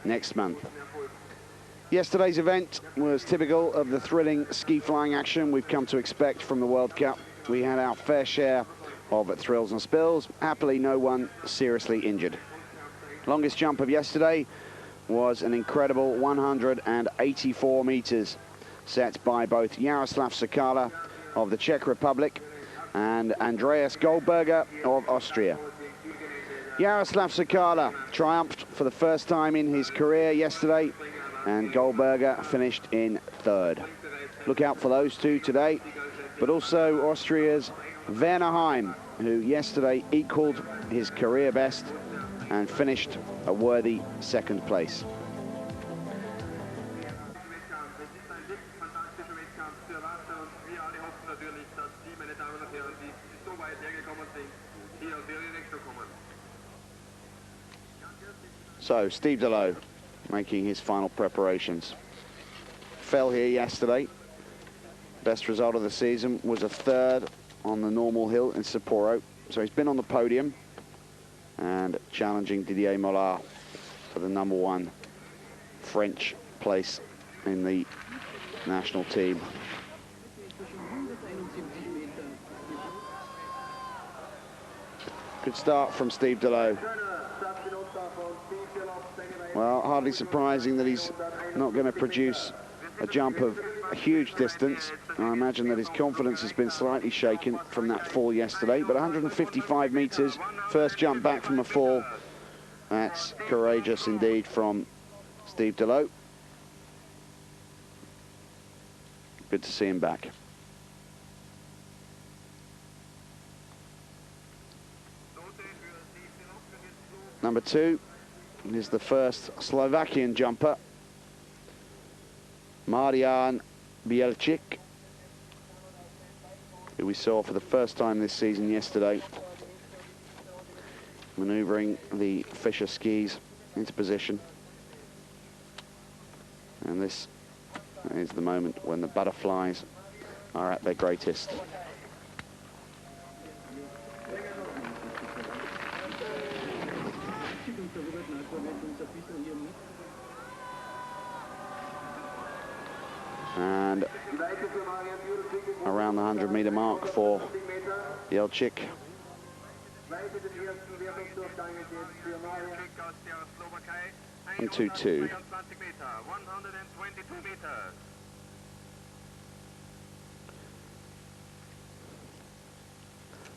next month. Yesterday's event was typical of the thrilling ski flying action we've come to expect from the World Cup. We had our fair share of thrills and spills. Happily, no one seriously injured. Longest jump of yesterday was an incredible 184 meters, set by both Jaroslav Sakala of the Czech Republic and Andreas Goldberger of Austria. Jaroslav Sakala triumphed for the first time in his career yesterday, and Goldberger finished in third. Look out for those two today, but also Austria's Werner Heim, who yesterday equaled his career best and finished a worthy second place. So, Steve Delo making his final preparations. Fell here yesterday. Best result of the season was a third on the normal hill in Sapporo. So he's been on the podium and challenging Didier Mollard for the #1 French place in the national team. Good start from Steve Delo. Well, hardly surprising that he's not going to produce a jump of a huge distance. I imagine that his confidence has been slightly shaken from that fall yesterday, but 155 meters, first jump back from a fall. That's courageous indeed from Steve Delo. Good to see him back. Number 2 is the first Slovakian jumper, Marian Bielčík, who we saw for the first time this season yesterday, maneuvering the Fischer skis into position. And this is the moment when the butterflies are at their greatest. And around the 100-meter mark for Bielčík. And 2-2.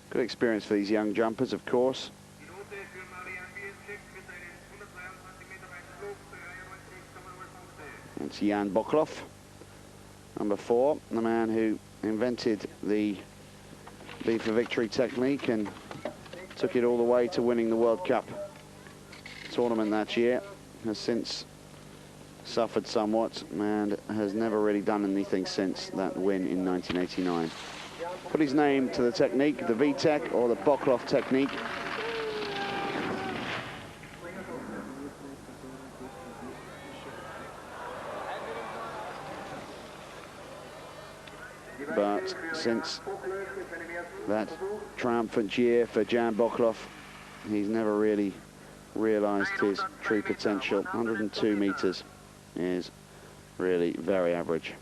Good experience for these young jumpers, of course. It's Jan Boklov, number 4, the man who invented the V for Victory technique and took it all the way to winning the World Cup tournament that year. Has since suffered somewhat and has never really done anything since that win in 1989. Put his name to the technique, the V-Tech or the Boklov technique. But since that triumphant year for Jan Boklov, he's never really realized his true potential. 102 meters is really very average.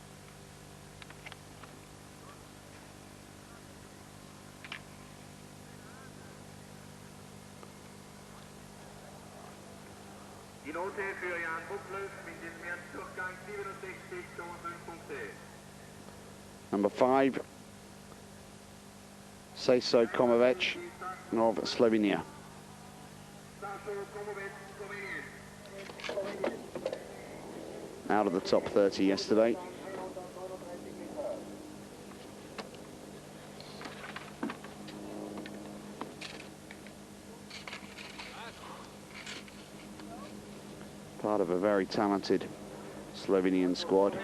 Number 5, Sejso Komovic of Slovenia. Out of the top 30 yesterday. Part of a very talented Slovenian squad.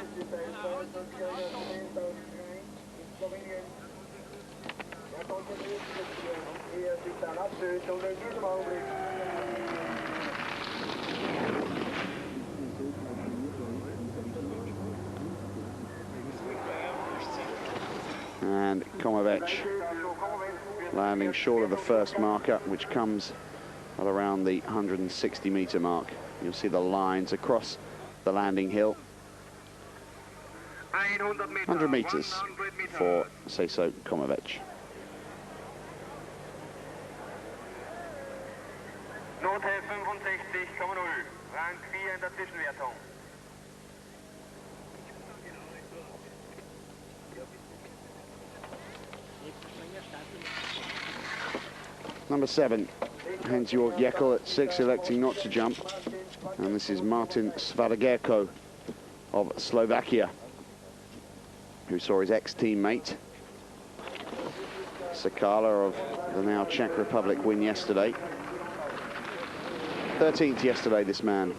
And Komovic landing short of the first marker, which comes at around the 160-meter mark. You'll see the lines across the landing hill. 100 meters for Cesar Komovic. Nordhell 65,0, Rang 4 in der Zwischenwertung. Number 7, Hans-Jörg Jekyll at 6, electing not to jump. And this is Martin Svadagerko of Slovakia, who saw his ex-teammate Sakala of the now Czech Republic win yesterday. 13th yesterday, this man.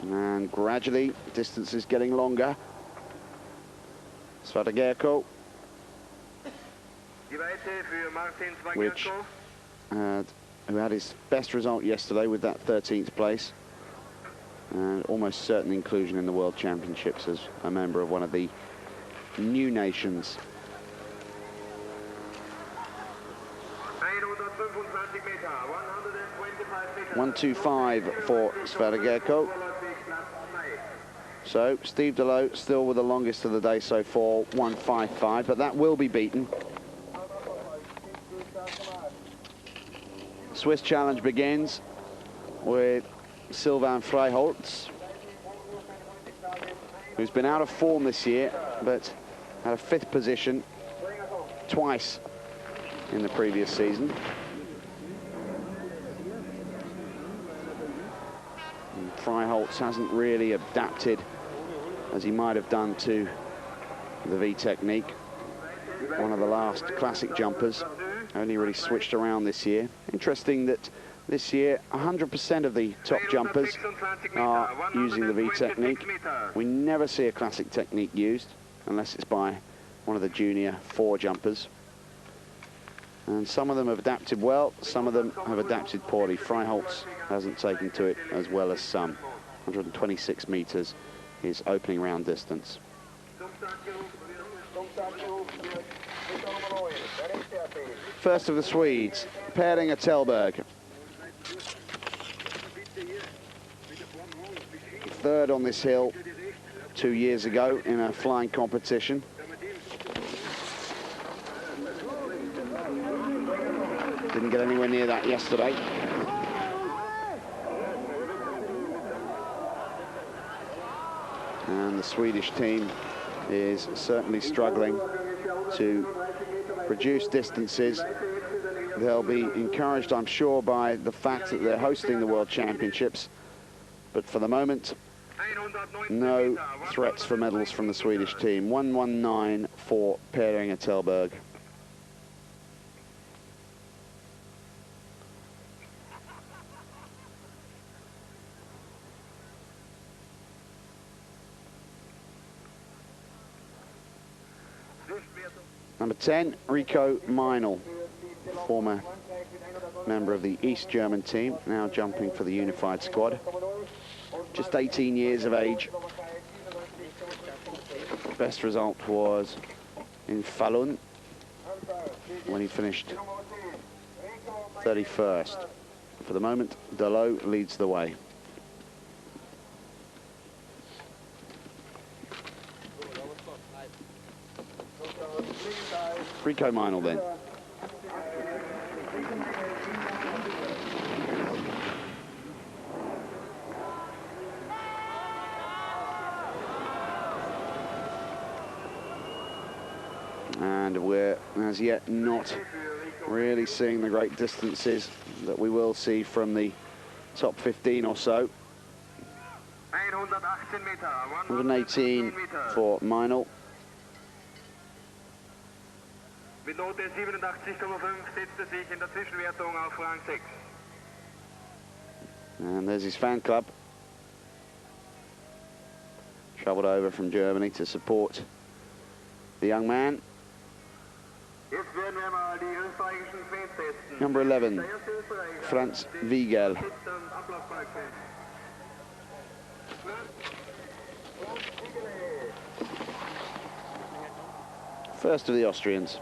And gradually, distance is getting longer. Svadagerko, which who had his best result yesterday with that 13th place, and almost certain inclusion in the World Championships as a member of one of the new nations. 125 for Svadagerko. So Steve Delow still with the longest of the day so far, 155, but that will be beaten. Swiss challenge begins with Sylvain Freiholz, who's been out of form this year, but had a 5th position twice in the previous season. And Freiholz hasn't really adapted as he might have done to the V technique. One of the last classic jumpers, only really switched around this year. Interesting that this year 100% of the top jumpers are using the V technique. We never see a classic technique used unless it's by one of the junior 4 jumpers. And some of them have adapted well, some of them have adapted poorly. Freiholz hasn't taken to it as well as some. 126 meters, his opening round distance. First of the Swedes, Per-Inge Tellberg. 3rd on this hill 2 years ago in a flying competition. Didn't get anywhere near that yesterday. And the Swedish team is certainly struggling to produce distances. They'll be encouraged, I'm sure, by the fact that they're hosting the World Championships. But for the moment, no threats for medals from the Swedish team. 119 for Per-Inge Tellberg. Number 10, Rico Meinl, former member of the East German team, now jumping for the unified squad. Just 18 years of age. Best result was in Falun when he finished 31st. For the moment, Delow leads the way. Rico Meinl then. And we're as yet not really seeing the great distances that we will see from the top 15 or so. 118 for Meinl. Mit Note 87,5 setzte sich in der Zwischenwertung auf Rang 6. And there's his fan club. Travelled over from Germany to support the young man. Number 11, Franz Wiegel. First of the Austrians.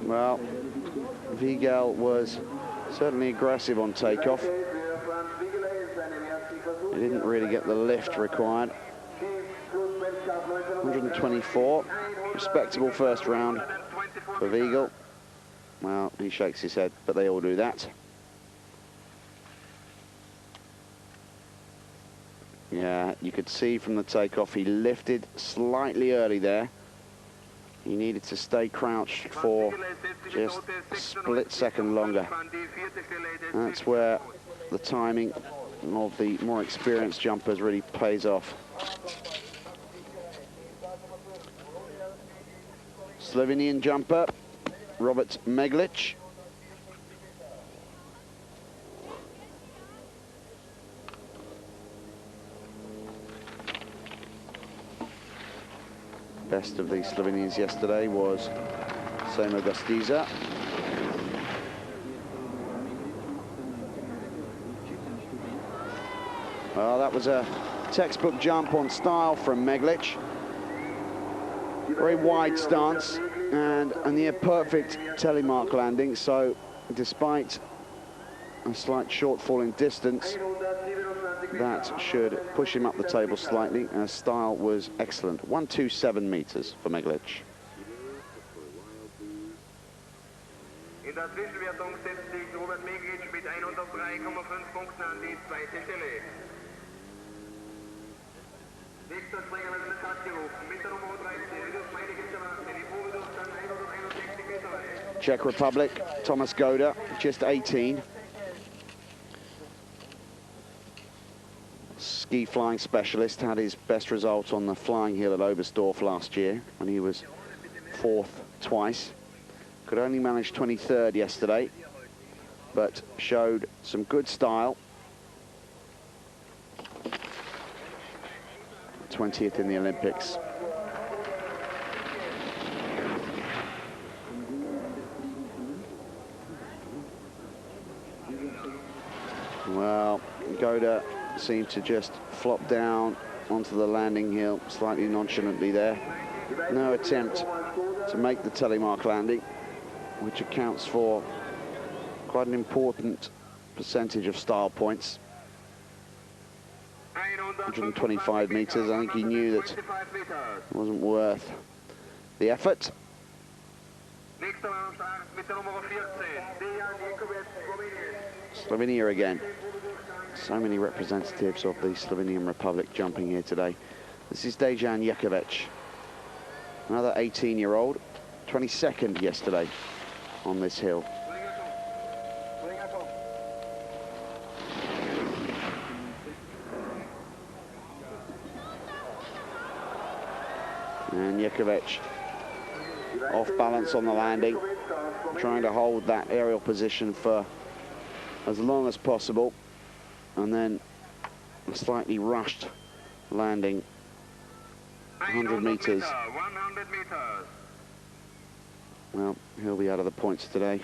Well, Wiegel was certainly aggressive on takeoff. He didn't really get the lift required. 124, respectable first round for Wiegel. Well, he shakes his head, but they all do that. Yeah, you could see from the takeoff he lifted slightly early there. He needed to stay crouched for just a split second longer. That's where the timing of the more experienced jumpers really pays off. Slovenian jumper, Robert Meglic. Best of the Slovenians yesterday was Semo Gostiza. Well, that was a textbook jump on style from Meglic. Very wide stance and a near perfect telemark landing. So despite a slight shortfall in distance, that should push him up the table slightly. Style was excellent. 127 meters for Meglic. In der Zwischenwertung setzt sich Robert Meglic mit 103,5 Punkten an die zweite Stelle. Nächster Springer wird in den Start gerufen. Mit der Nummer 13, Rudolf Meinecke zur Wand. Die Probedurchgang 161 Meter weit. Czech Republic, Thomas Goda, just 18. Ski flying specialist, had his best result on the flying hill at Oberstdorf last year, and he was 4th twice. Could only manage 23rd yesterday, but showed some good style. 20th in the Olympics. Well, Goda seemed to just flop down onto the landing hill slightly nonchalantly there. No attempt to make the telemark landing, which accounts for quite an important percentage of style points. 125 meters, I think he knew that it wasn't worth the effort. Slovenia again. So many representatives of the Slovenian Republic jumping here today. This is Dejan Jekovic, another 18-year-old, 22nd yesterday on this hill. And Jekovic off balance on the landing, trying to hold that aerial position for as long as possible, and then a slightly rushed landing. 100 meters. 100 meters. Well, he'll be out of the points today.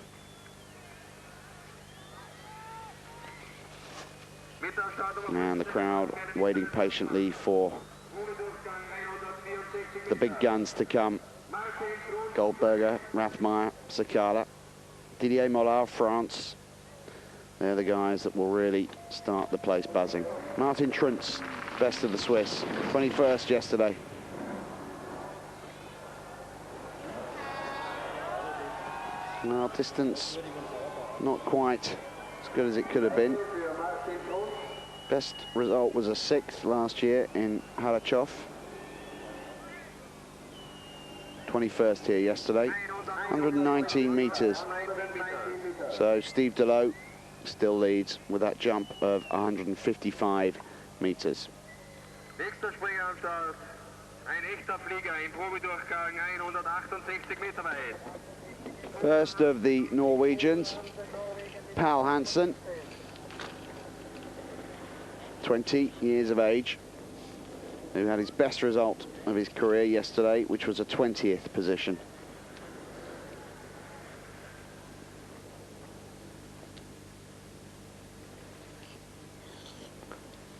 And the crowd waiting patiently for the big guns to come. Goldberger, Rathmeyer, Sakala, Didier, Mollard, France. They're the guys that will really start the place buzzing. Martin Truntz, best of the Swiss, 21st yesterday. Well, distance not quite as good as it could have been. Best result was a 6th last year in Halachov. 21st here yesterday. 119 meters. So Steve Delow still leads with that jump of 155 meters. Nächster Springer am Start. Ein echter Flieger im Probedurchgang 168 Meter weit. First of the Norwegians, Pal Hansen, 20 years of age, who had his best result of his career yesterday, which was a 20th position.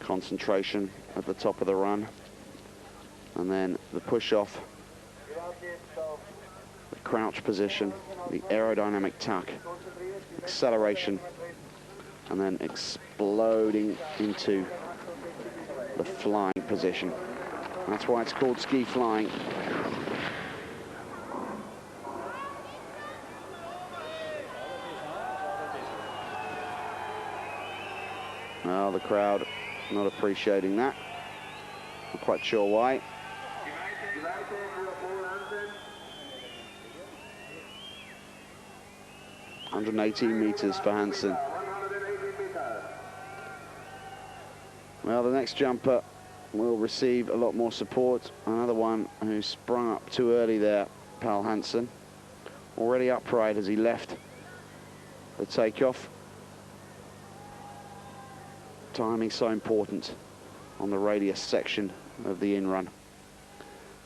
Concentration at the top of the run, and then the push off the crouch position, the aerodynamic tuck, acceleration, and then exploding into the flying position. That's why it's called ski flying. Well, the crowd not appreciating that. Not quite sure why. 118 meters for Hansen. Well, the next jumper will receive a lot more support. Another one who sprung up too early there, Pal Hansen. Already upright as he left the takeoff. Timing so important on the radius section of the in-run.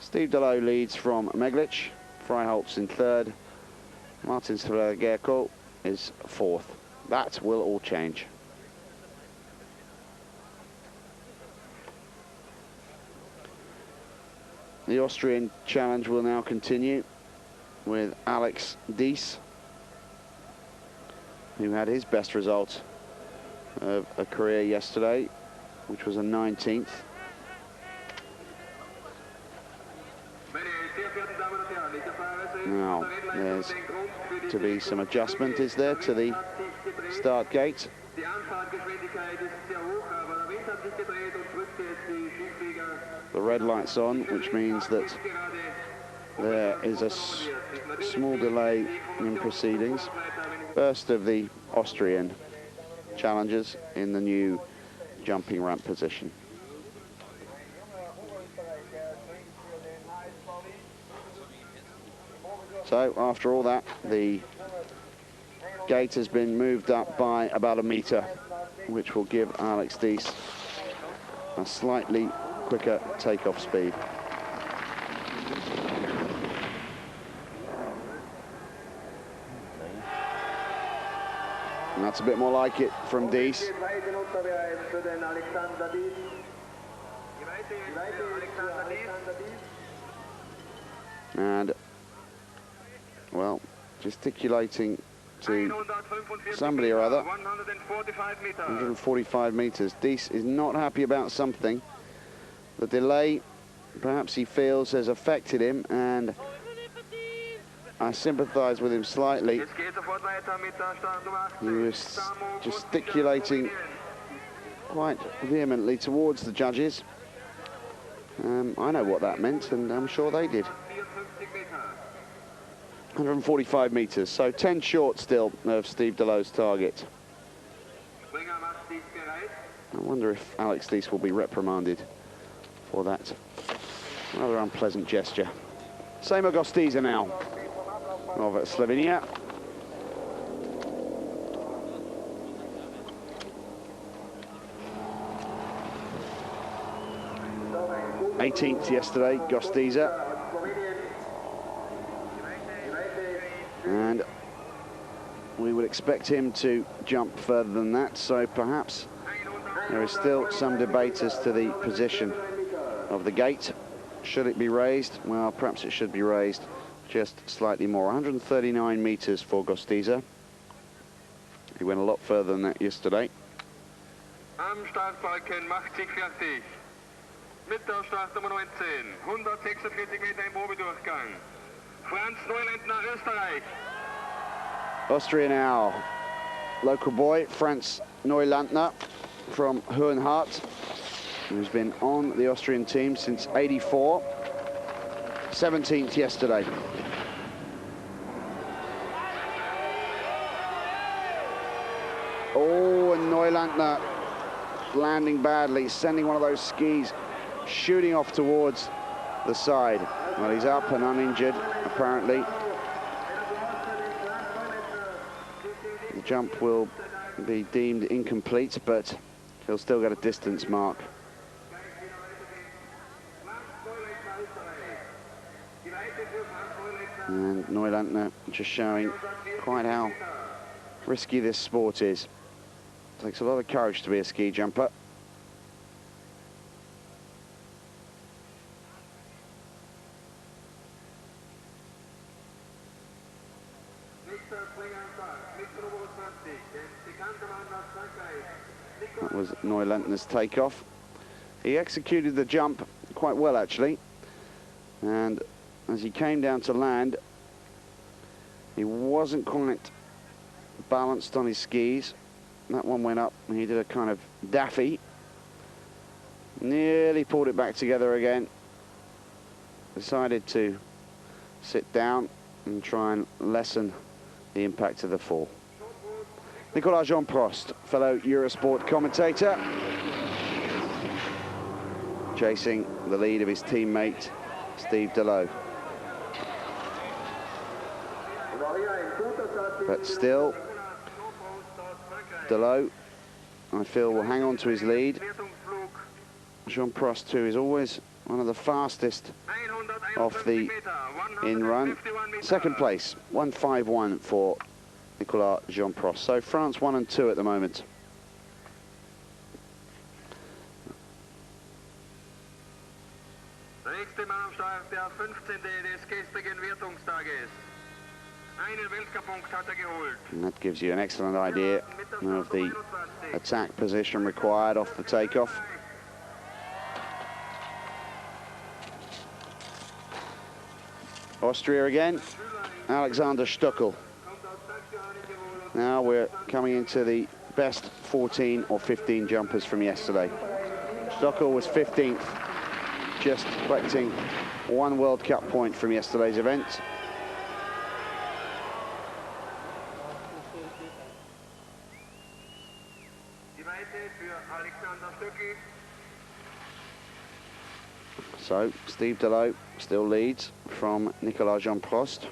Steve Delo leads from Neglige. Freiholt's in third. Martin Stöckl is fourth. That will all change. The Austrian challenge will now continue with Alex Dese, who had his best result of a career yesterday, which was a 19th. Now, there's to be some adjustment, is there, to the start gate? The red light's on, which means that there is a small delay in proceedings. First of the Austrian challengers in the new jumping ramp position. So after all that, the gate has been moved up by about a meter, which will give Alex Dese a slightly quicker takeoff speed. And that's a bit more like it from Dese. And, well, gesticulating to somebody or other. 145 meters. Dese is not happy about something. The delay, perhaps he feels, has affected him, and I sympathise with him slightly. He was gesticulating quite vehemently towards the judges. I know what that meant, and I'm sure they did. 145 meters, so 10 short still of Steve Delo's target. I wonder if Alex Dese will be reprimanded for that rather unpleasant gesture. Same Dese now of Slovenia. '18th yesterday, Dese. And we would expect him to jump further than that, so perhaps there is still some debate as to the position of the gate. Should it be raised? Well, perhaps it should be raised just slightly more. 139 meters for Dese. He went a lot further than that yesterday. Am Startbalken macht sich fertig. Mit der Startnummer 19, 146 Meter im Probedurchgang. Franz Neulandner, Österreich. Austria now. Local boy, Franz Neulandner from Hohenhart, who's been on the Austrian team since '84. 17th yesterday. Oh, and Neulandner landing badly, sending one of those skis shooting off towards the side. Well, he's up and uninjured, apparently. The jump will be deemed incomplete, but he'll still get a distance mark. And Neulandner just showing quite how risky this sport is. It takes a lot of courage to be a ski jumper. That was Neulentner's takeoff. He executed the jump quite well, actually. And as he came down to land, he wasn't quite balanced on his skis. That one went up and he did a kind of daffy. Nearly pulled it back together again. Decided to sit down and try and lessen the impact of the fall. Nicolas Jean-Prost, fellow Eurosport commentator, chasing the lead of his teammate, Steve Delot. But still, Delot, I feel, will hang on to his lead. Jean-Prost, too, is always one of the fastest off the in-run. Second place, 151 for Nicolas Jean-Prost. So France 1 and 2 at the moment. And that gives you an excellent idea of the attack position required off the takeoff. Austria again, Alexander Stöckl. Now we're coming into the best 14 or 15 jumpers from yesterday. Stöckl was 15th, just collecting one World Cup point from yesterday's event. So Steve Delot still leads from Nicolas Jean-Prost.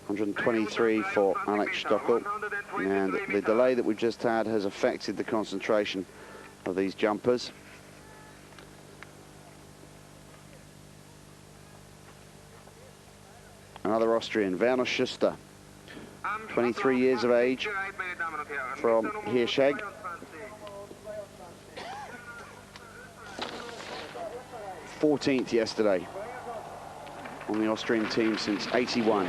123 for Alex Stöckl, and the delay that we've just had has affected the concentration of these jumpers. Another Austrian, Werner Schuster, 23 years of age, from Hirschegg. '14th yesterday on the Austrian team since '81.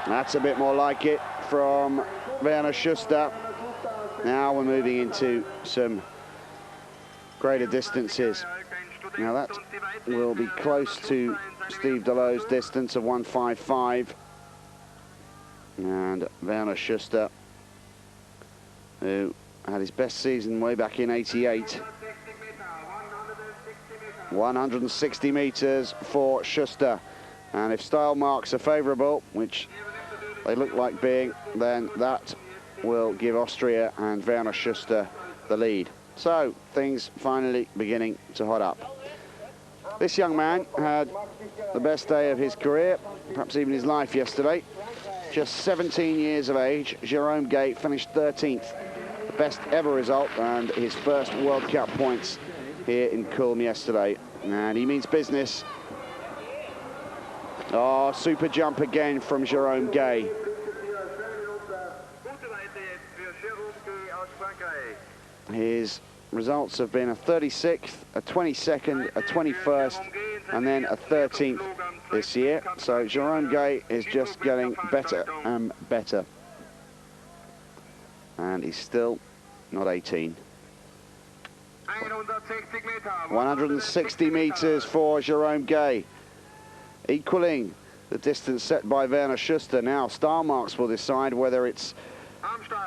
That's a bit more like it from Werner Schuster. Now we're moving into some greater distances. Now that will be close to Steve Delot's distance of 155. And Werner Schuster, who had his best season way back in '88. 160 meters for Schuster. And if style marks are favorable, which they look like being, then that will give Austria and Werner Schuster the lead. So things finally beginning to hot up. This young man had the best day of his career, perhaps even his life, yesterday. Just 17 years of age, Jerome Gay finished 13th. The best ever result and his first World Cup points here in Kulm yesterday. And he means business. Oh, super jump again from Jerome Gay. His results have been a 36th, a 22nd, a 21st, and then a 13th this year. So Jerome Gay is just getting better and better. And he's still not 18. 160 meters for Jerome Gay, equaling the distance set by Werner Schuster. Now star marks will decide whether it's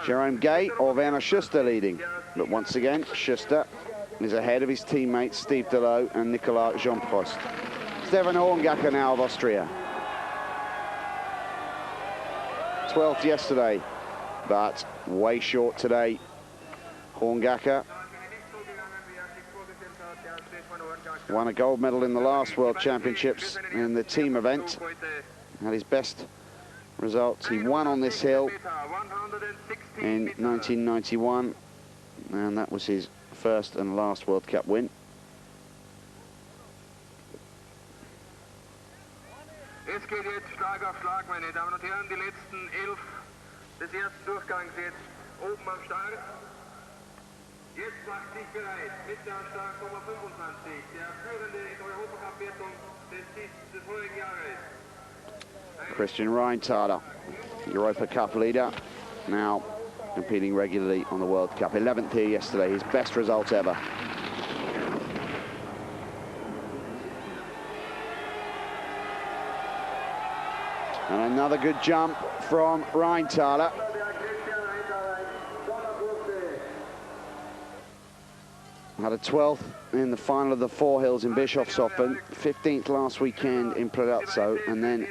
Jerome Gay or Werner Schuster leading. But once again, Schuster is ahead of his teammates Steve Delot and Nicolas Jean-Prost. Stefan Horngacher now of Austria. 12th yesterday, but way short today. Horngacher won a gold medal in the last World Championships in the team event. Had his best results. He won on this hill in 1991, and that was his first and last World Cup win. Es geht jetzt Schlag auf Schlag, meine Damen und Herren. Die letzten 11 des ersten Durchgangs jetzt oben am Start. Jetzt macht sich bereit mit der Startnummer 25, der Führende in der Europacup-Wertung des vorigen Jahres. Christian Rheintaler, Europa Cup leader, now competing regularly on the World Cup. 11th here yesterday, his best result ever. And another good jump from Rheintaler. Had a 12th in the final of the Four Hills in Bischofshofen, 15th last weekend in Predazzo, and then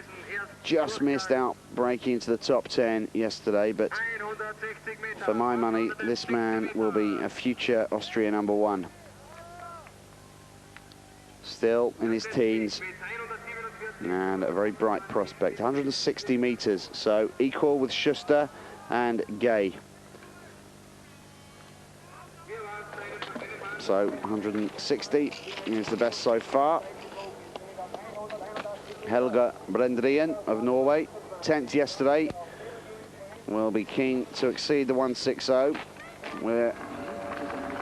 just missed out breaking into the top 10 yesterday. But for my money, this man will be a future Austria #1. Still in his teens and a very bright prospect. 160 meters, so equal with Schuster and Gay. So 160 is the best so far. Helge Bredesen of Norway, 10th yesterday, will be keen to exceed the 160. We're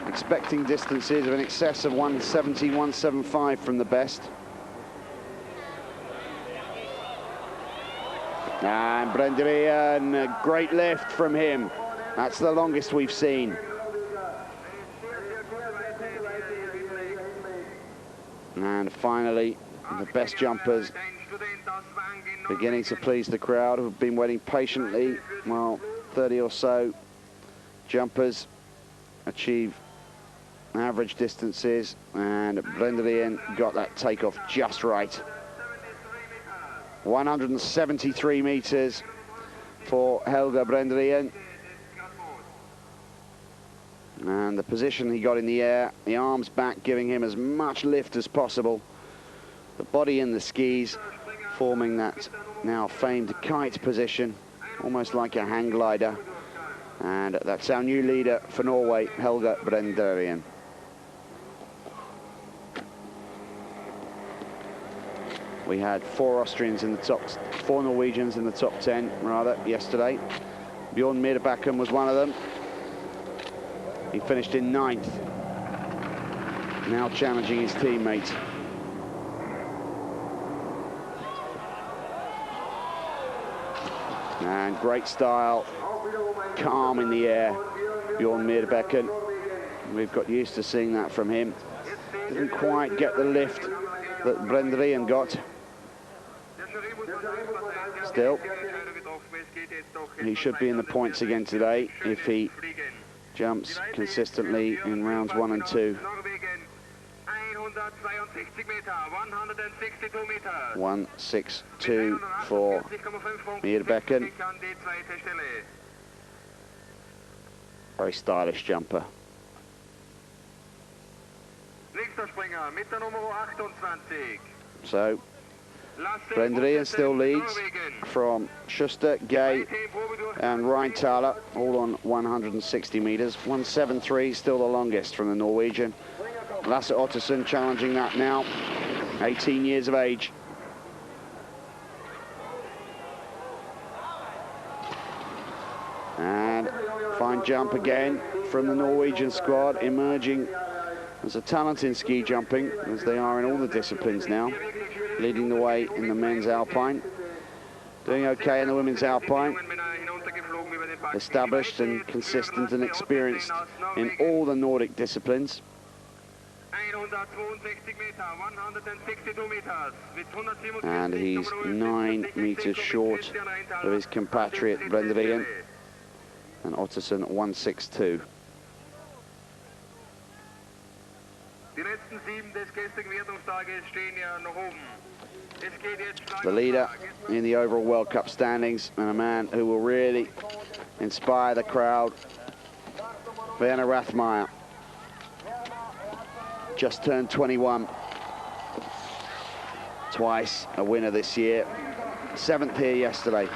expecting distances of in excess of 170, 175 from the best. And Bredesen, a great lift from him. That's the longest we've seen. And finally, the best jumpers beginning to please the crowd who've been waiting patiently. Well, 30 or so jumpers achieve average distances, and Bredesen got that takeoff just right. 173 meters for Helge Bredesen. And the position he got in the air, the arms back, giving him as much lift as possible. The body in the skis, forming that now famed kite position, almost like a hang glider. And that's our new leader for Norway, Helge Bredesen. We had four Norwegians in the top 10, rather, yesterday. Bjorn Middelbakken was one of them. He finished in 9th, now challenging his teammate. And great style, calm in the air, Bjorn Middelbakken. We've got used to seeing that from him. Didn't quite get the lift that Bredesen got. Still, he should be in the points again today if he jumps consistently in rounds 1 and 2. 162 for Middelbakken. Very stylish jumper. So Bredesen still leads from Schuster, Gay and Rheintaler, all on 160 meters. 173 still the longest from the Norwegian. Lasse Ottesen challenging that now, 18 years of age. And fine jump again from the Norwegian squad, emerging as a talent in ski jumping, as they are in all the disciplines now. Leading the way in the men's alpine, doing okay in the women's alpine, established and consistent and experienced in all the Nordic disciplines. And he's 9 meters short of his compatriot Bredesen, and Ottesen 162. The leader in the overall World Cup standings, and a man who will really inspire the crowd, Werner Rathmeyer. Just turned 21. Twice a winner this year. 7th here yesterday.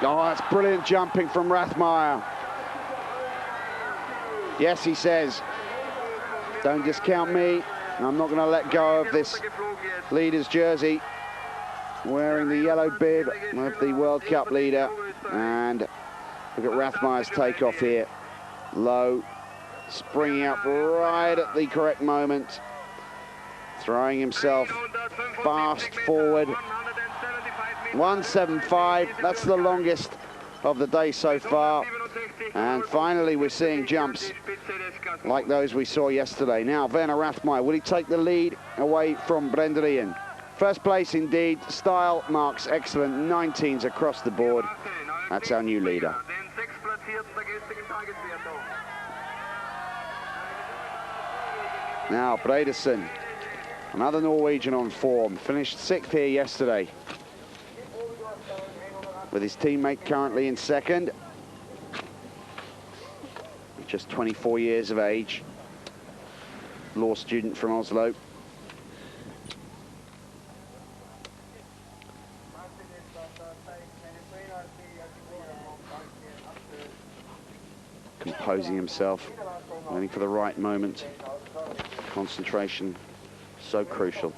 Oh, that's brilliant jumping from Rathmeyer. Yes, he says, don't discount me. I'm not going to let go of this leader's jersey. wearing the yellow bib of the World Cup leader. And look at Rathmeyer's takeoff here. Low, springing up right at the correct moment, throwing himself fast forward. 175, that's the longest of the day so far. And finally we're seeing jumps like those we saw yesterday. Now Werner Rathmeyer, will he take the lead away from Bredesen? First place indeed, style marks excellent, 19s across the board. That's our new leader. Now Bredesen, another Norwegian on form, finished 6th here yesterday, with his teammate currently in 2nd. Just 24 years of age, law student from Oslo. Composing himself, waiting for the right moment. Concentration, so crucial.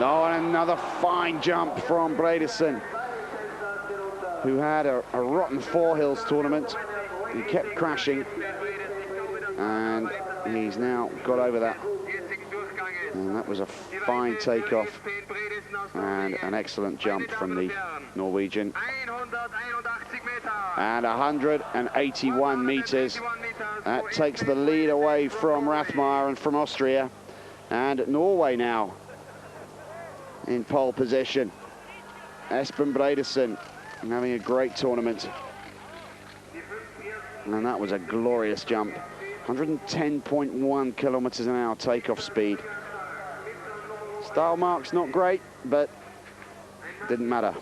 Oh, and another fine jump from Bredesen, who had a rotten Four Hills tournament. He kept crashing, and he's now got over that. And that was a fine takeoff and an excellent jump from the Norwegian. And 181 meters. That takes the lead away from Rathmeyer and from Austria. And Norway now in pole position. Espen Bredesen having a great tournament. And that was a glorious jump. 110.1 kilometers an hour takeoff speed. Style marks not great, but didn't matter.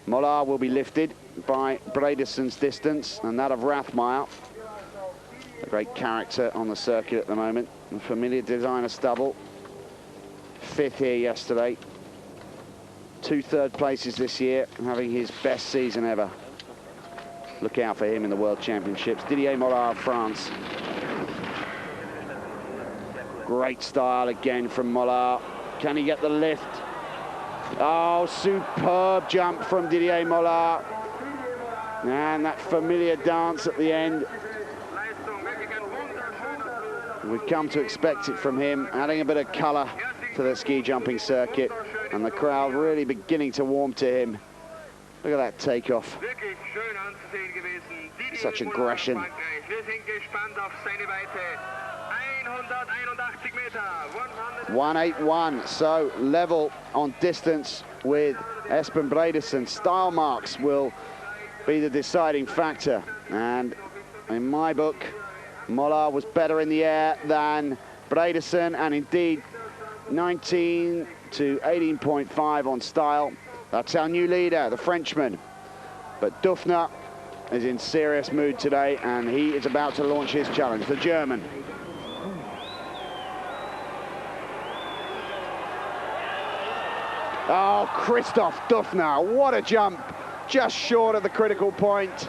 Mollard will be lifted by Bredesen's distance and that of Rathmeyer. A great character on the circuit at the moment. A familiar designer stubble. 5th here yesterday. 2 third places this year, having his best season ever. Look out for him in the World Championships. Didier Mollard, France. Great style again from Mollard. Can he get the lift? Oh, superb jump from Didier Mollard. And that familiar dance at the end. We've come to expect it from him, adding a bit of colour to the ski jumping circuit, and the crowd really beginning to warm to him. Look at that takeoff. Such aggression. 181, so level on distance with Espen Bredesen. Style marks will be the deciding factor, and in my book, Mollard was better in the air than Bredesen, and indeed 19 to 18.5 on style. That's our new leader, the Frenchman. But Dufner is in serious mood today, and he is about to launch his challenge, the German. Oh, Christoph Dufner, what a jump, just short of the critical point.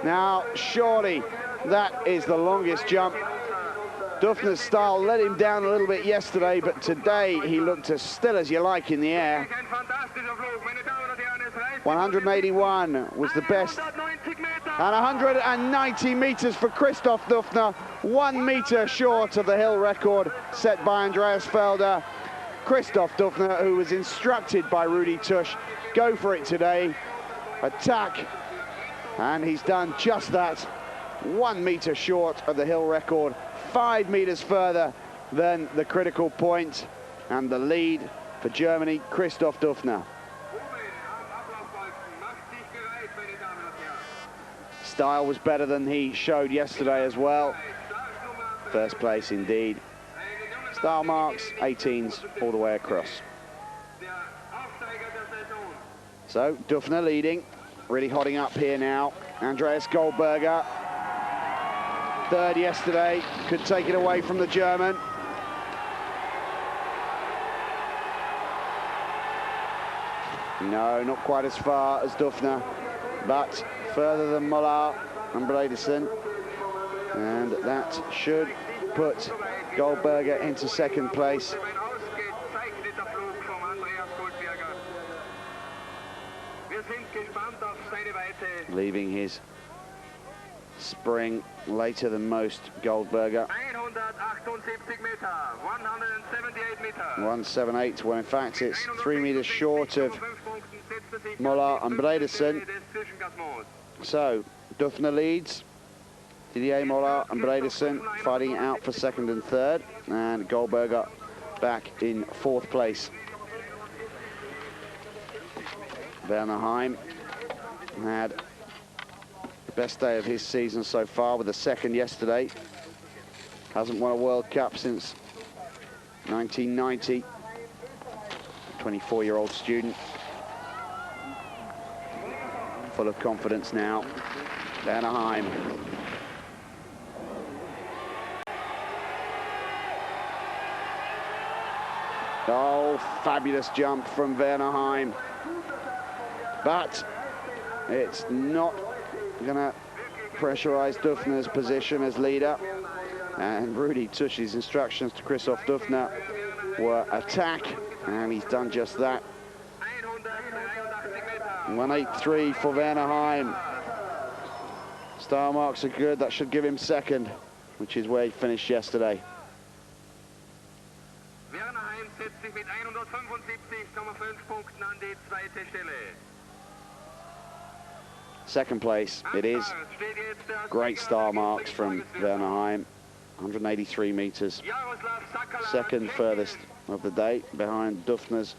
Now, surely that is the longest jump. Dufner's style let him down a little bit yesterday, but today he looked as still as you like in the air. 181 was the best. And 190 meters for Christoph Dufner, 1 meter short of the hill record set by Andreas Felder. Christoph Dufner, who was instructed by Rudi Tusch, go for it today, attack, and he's done just that. 1 meter short of the hill record, 5 meters further than the critical point, and the lead for Germany, Christoph Dufner. Style was better than he showed yesterday as well. First place indeed. Style marks, 18s all the way across. So Dufner leading, really hotting up here now. Andreas Goldberger, 3rd yesterday, could take it away from the German. No, not quite as far as Dufner, but further than Mollard. and Bredesen, and that should put Goldberger into second place. Leaving his spring later than most, Goldberger. 178, well in fact it's 3 meters short of Mollard and Bredesen. So Duffner leads, Didier, Mollard and Bredesen fighting it out for second and third, and Goldberger back in fourth place. Wernerheim had the best day of his season so far with a second yesterday. Hasn't won a World Cup since 1990. 24-year-old student. Full of confidence now. Wernerheim. Oh, fabulous jump from Wernerheim. But it's not going to pressurize Duffner's position as leader. And Rudi Tusch's instructions to Christoph Duffner were attack, and he's done just that. 183 for Wernerheim. Star marks are good, that should give him second, which is where he finished yesterday. Wernerheim setzt sich mit 175,5 Punkten an die zweite Stelle. Second place, it is. Great star marks from Wernerheim. 183 meters. Second furthest of the day, behind Duffner's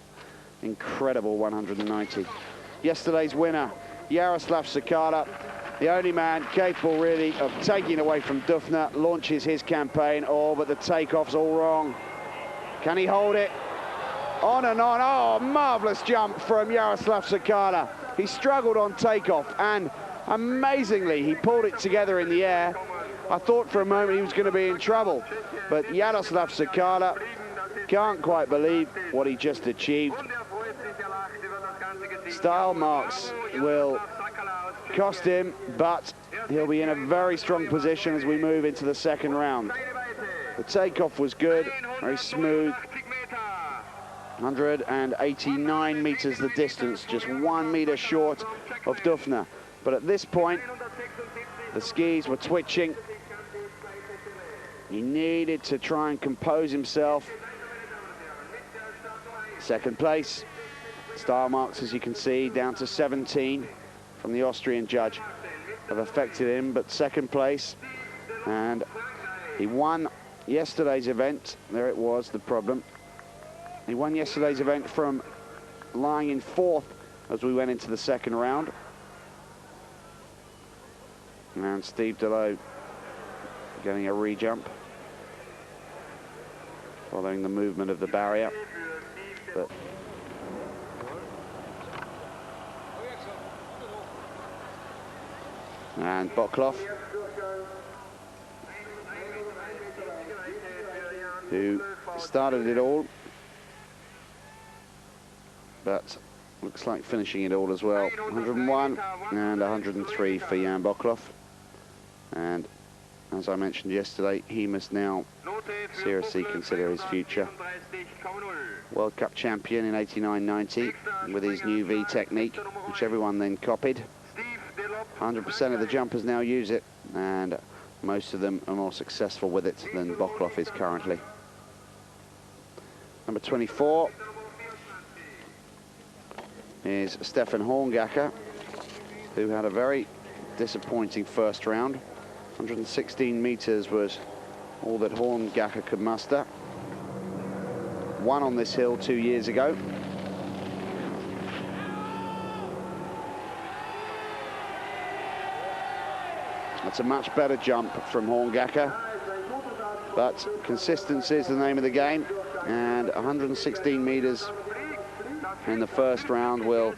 incredible 190. Yesterday's winner, Jaroslav Sakala, the only man capable really of taking away from Duffner, launches his campaign. Oh, but the takeoff's all wrong. Can he hold it? On and on. Oh, marvelous jump from Jaroslav Sakala. He struggled on takeoff, and amazingly, he pulled it together in the air. I thought for a moment he was going to be in trouble, but Jaroslav Sakala can't quite believe what he just achieved. Style marks will cost him, but he'll be in a very strong position as we move into the second round. The takeoff was good, very smooth. 189 meters the distance, just 1 meter short of Duffner. But at this point, the skis were twitching. He needed to try and compose himself. Second place. Star marks, as you can see, down to 17 from the Austrian judge have affected him, but second place. And he won yesterday's event. There it was, the problem. He won yesterday's event from lying in fourth as we went into the second round. And Steve Delow getting a re-jump following the movement of the barrier. But and Boklov, who started it all, but looks like finishing it all as well. 101 and 103 for Jan Boklov. And as I mentioned yesterday, he must now seriously consider his future. World Cup champion in 89-90 with his new V technique, which everyone then copied. 100% of the jumpers now use it, and most of them are more successful with it than Boklov is currently. Number 24 is Stefan Horngacher, who had a very disappointing first round. 116 meters was all that Horngacher could muster. Won on this hill 2 years ago. That's a much better jump from Horngacher, but consistency is the name of the game, and 116 meters in the first round will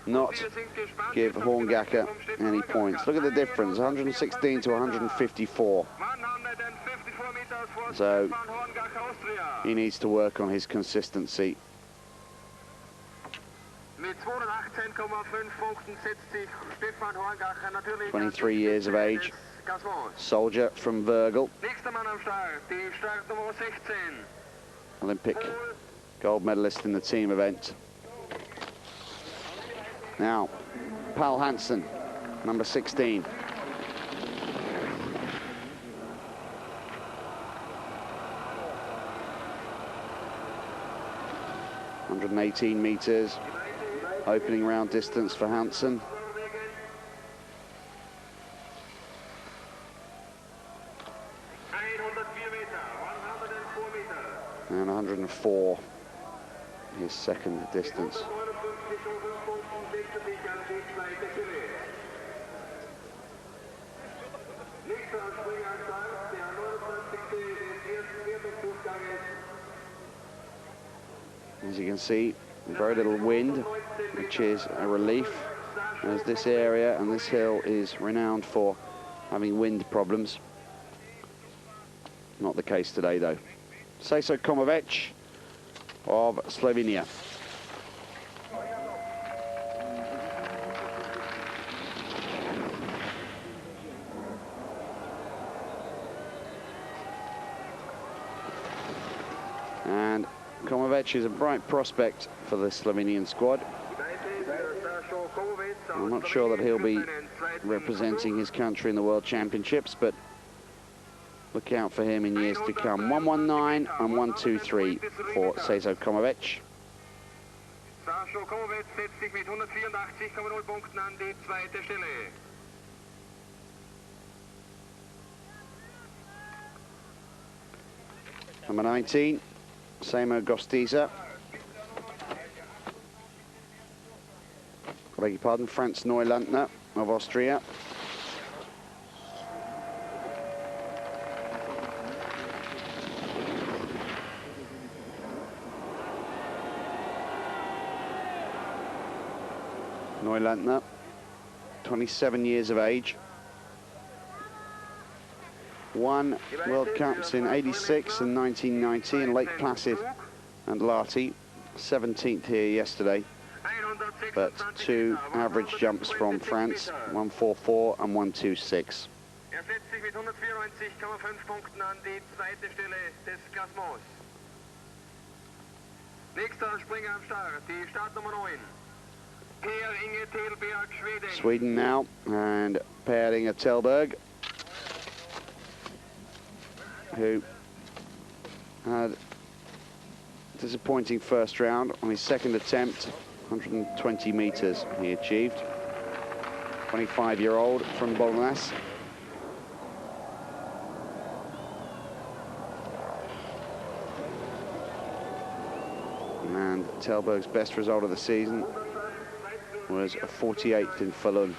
not give Horngacher any points. Look at the difference, 116 to 154. So he needs to work on his consistency. Mit 218,5 Punkten setzt sich Stefan Horngacher natürlich 23 years of age, soldier from Virgil. Nächster Mann am Start, die Startnummer 16. Olympic gold medalist in the team event. Now, Pal Hansen, number 16. ...118 meters, opening round distance for Hansen. And 104, his second distance. As you can see, very little wind, which is a relief, as this area and this hill is renowned for having wind problems. Not the case today, though. Sejso Komovic of Slovenia. And Komovic is a bright prospect for the Slovenian squad. I'm not sure that he'll be representing his country in the World Championships, but look out for him in years to come. 119 and 123 for Sejso Komovic. Sejso Komovic setzt sich mit 184,0 Punkten an die zweite Stelle. Number 19, Samo Gostiza. I beg your pardon, Franz Neulandner of Austria. Neulandner, 27 years of age. Won World Cups in '86 and 1990 in Lake Placid and Lahti. 17th here yesterday. But two average jumps from France, 144 and 126. Er setzt sich mit 194,5 Punkten an die zweite Stelle des Klassements. Nächster Springer am Start, die Startnummer 9. Sweden now, and Per Inge Tellberg, who had a disappointing first round. On his second attempt, 120 meters he achieved. 25-year-old from Bollnäs. And Tellberg's best result of the season was a 48th in Falun,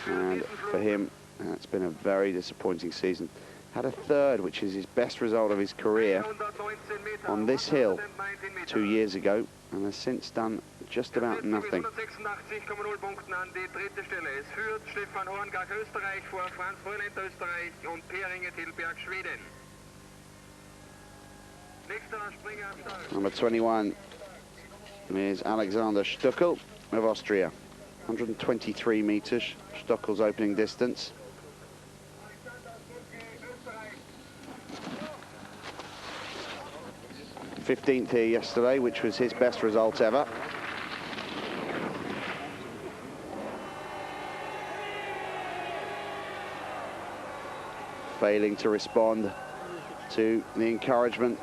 and for him it's been a very disappointing season. Had a third, which is his best result of his career, on this hill 2 years ago, and has since done just about nothing. Number 21 is Alexander Stöckl of Austria. 123 meters, Stöckl's opening distance. '15th here yesterday, which was his best result ever. Failing to respond to the encouragement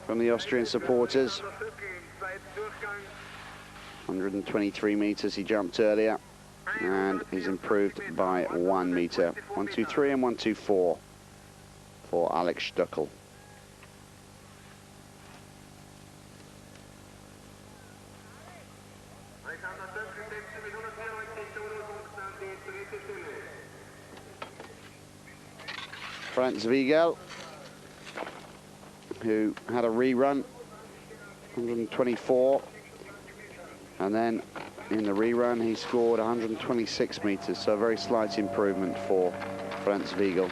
from the Austrian supporters. 123 meters he jumped earlier, and he's improved by 1 meter. 123 and 124 for Alex Stöckl. Franz Wiegel, who had a rerun, 124, and then in the rerun he scored 126 meters, so a very slight improvement for Franz Wiegel.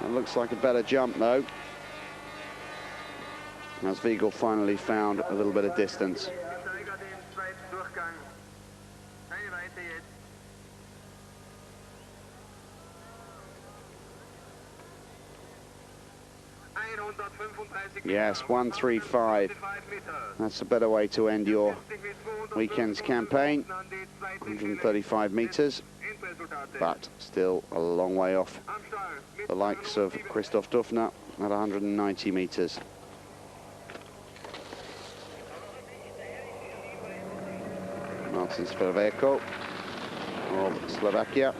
It looks like a better jump though as Viegel finally found a little bit of distance. Yes, 135. That's a better way to end your weekend's campaign. 135 meters, but still a long way off the likes of Christoph Dufner at 190 meters. Martin Sverveko of Slovakia.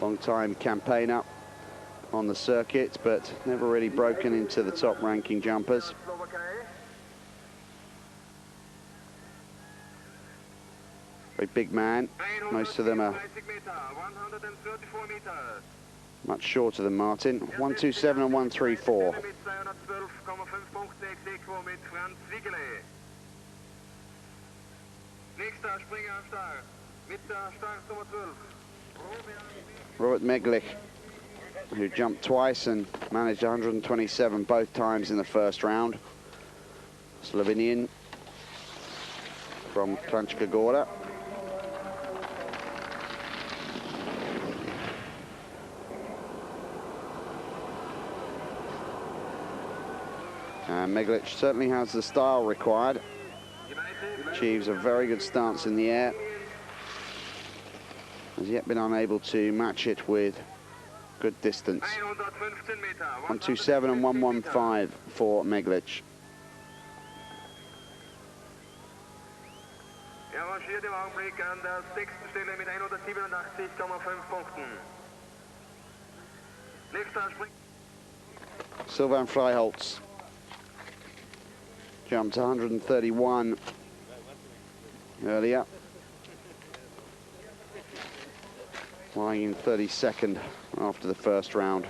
Long-time campaigner on the circuit, but never really broken into the top-ranking jumpers. Very big man. Most of them are much shorter than Martin. 127 and 134. Robert Neglige, who jumped twice and managed 127 both times in the first round. Slovenian from Kranjska Gora. And Meglic certainly has the style required. Achieves a very good stance in the air. Has yet been unable to match it with good distance. 127 and 115 for Meglic. Rangiert im Augenblick an der 6. Stelle mit 187,5 Punkten. Nächster springt Sylvain Freiholz jumped 131 earlier, lying in 32nd after the first round.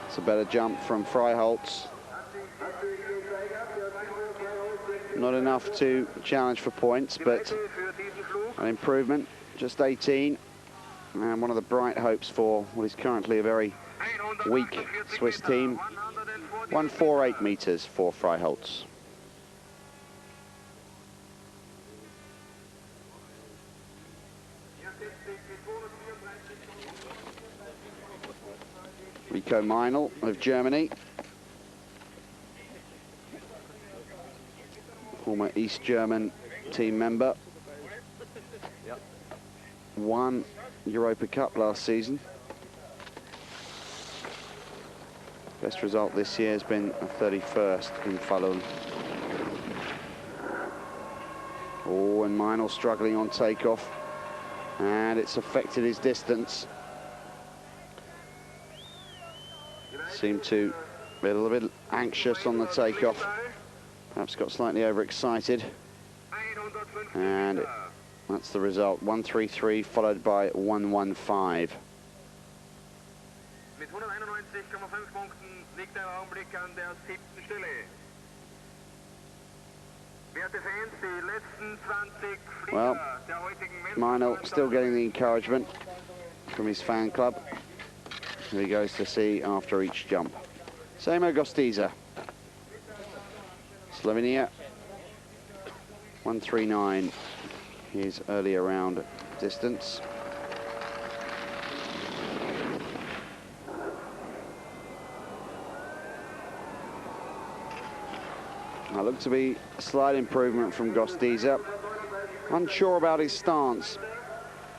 It's a better jump from Freiholz. Not enough to challenge for points, but an improvement. Just 18, and one of the bright hopes for what is currently a very weak Swiss team. 148 meters for Freiholz. Rico Meinl of Germany, former East German team member, won Europa Cup last season. Best result this year has been a 31st in Falun. Oh, and Meinl struggling on takeoff, and it's affected his distance. Seemed to be a little bit anxious on the takeoff. Perhaps got slightly overexcited. And that's the result. 133 followed by 115. Mit 191,5 Punkten liegt er im Augenblick an der 7. Stelle. Werte Fans, die letzten 20 Flieger der heutigen Meinl still getting the encouragement from his fan club, who he goes to see after each jump. Semo Gostiza, Slovenia, 139, his earlier round distance. Looked to be a slight improvement from Gostiza. Unsure about his stance.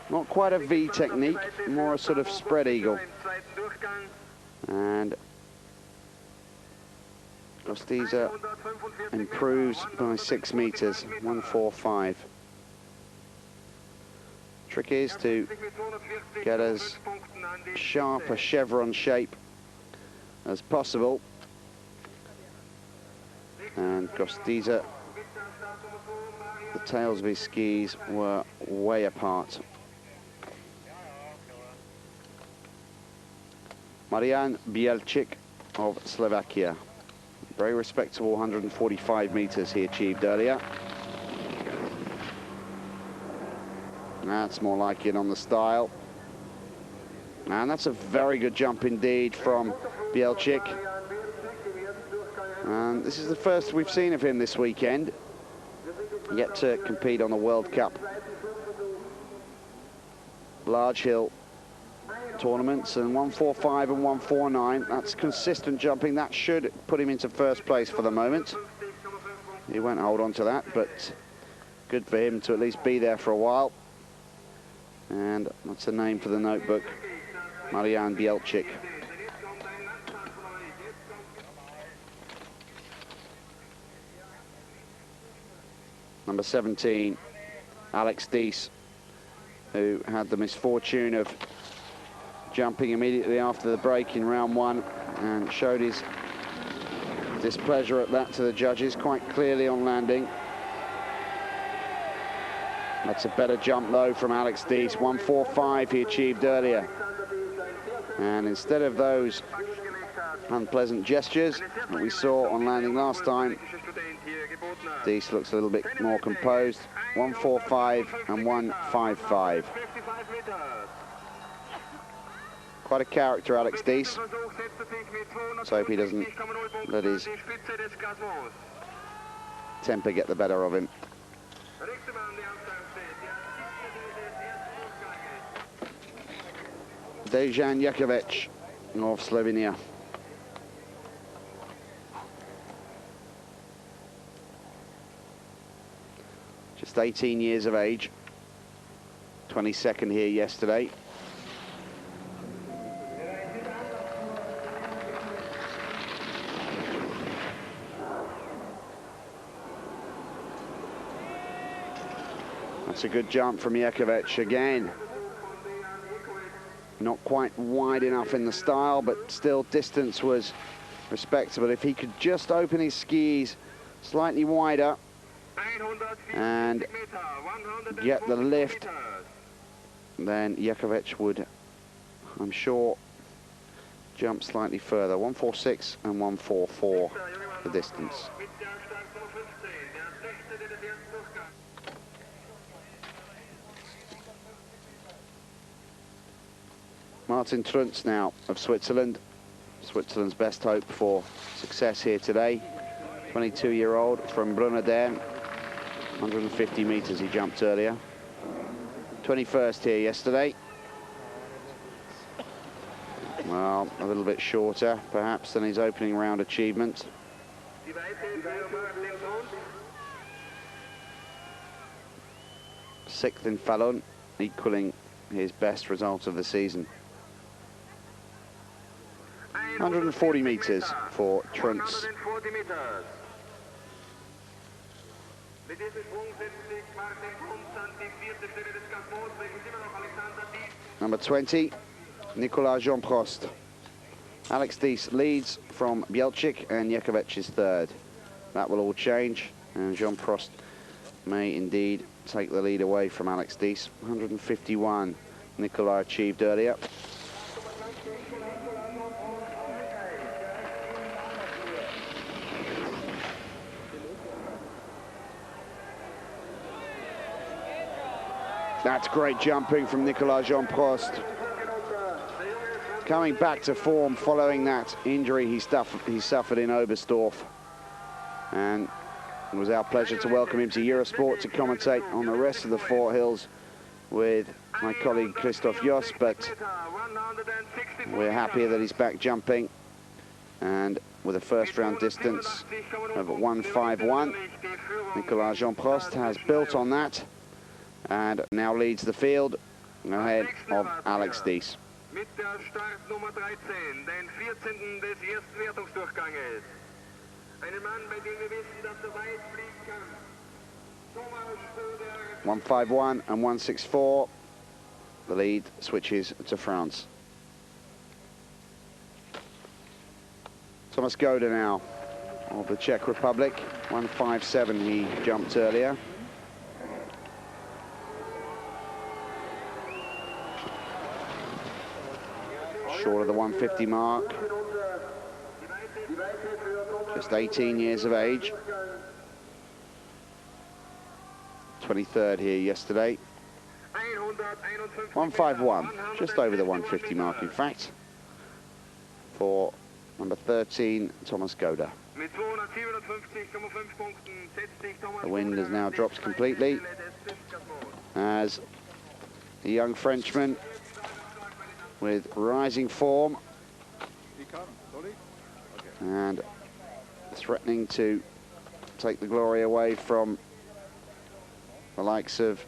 Not quite a V technique, more a sort of spread eagle. And Gostiza improves by 6 meters, 145. Trick is to get as sharp a chevron shape as possible. And Gostiza, the tails of his skis were way apart. Marian Bielčík of Slovakia, Very respectable 145 meters he achieved earlier. That's more like it on the style. And that's a very good jump indeed from Bielczyk. And this is the first we've seen of him this weekend. Yet to compete on the World Cup large hill tournaments, and 145 and 149. That's consistent jumping. That should put him into first place for the moment. He won't hold on to that, but good for him to at least be there for a while. And that's a name for the notebook, Marian Bielczyk. Number 17, Alex Dese, who had the misfortune of jumping immediately after the break in round one and showed his displeasure at that to the judges quite clearly on landing. That's a better jump though from Alex Dese. 145 he achieved earlier. And instead of those unpleasant gestures that we saw on landing last time, Dese looks a little bit more composed. 145 and 155. Quite a character, Alex Dese. Let's hope he doesn't let his temper get the better of him. Dejan Jakovic of Slovenia. Just 18 years of age. 22nd here yesterday. That's a good jump from Jakovic again. Not quite wide enough in the style, but still distance was respectable. If he could just open his skis slightly wider and get the lift, then Jakovic would, I'm sure, jump slightly further. 146 and 144 the distance. Martin Truntz now of Switzerland. Switzerland's best hope for success here today. 22-year-old from Brunnerden. 150 meters he jumped earlier. 21st here yesterday. Well, a little bit shorter perhaps than his opening round achievement. Sixth in Fallon, equaling his best result of the season. 140 meters for Truntz. Number 20, Nicolas Jean-Prost. Alex Dese leads from Bielczyk and Jakovic is third. That will all change, and Jean-Prost may indeed take the lead away from Alex Dese. 151 Nicolas achieved earlier. That's great jumping from Nicolas Jean-Prost. Coming back to form following that injury he suffered in Oberstdorf. And it was our pleasure to welcome him to Eurosport to commentate on the rest of the Fort Hills with my colleague Christoph Joss, but we're happy that he's back jumping, and with a first round distance of 151. Nicolas Jean-Prost has built on that and now leads the field ahead of Alex Dese. Mit der Startnummer 13, den 14. des ersten Wertungsdurchganges. Ein Mann, bei dem wir wissen, dass er weit fliegen kann. 151 and 164. The lead switches to France. Thomas Goda now of the Czech Republic. 157 he jumped earlier. Short of the 150 mark. Just 18 years of age. 23rd here yesterday. 151, just over the 150 mark, in fact, for number 13, Thomas Goda. The wind has now dropped completely as the young Frenchman with rising form and threatening to take the glory away from the likes of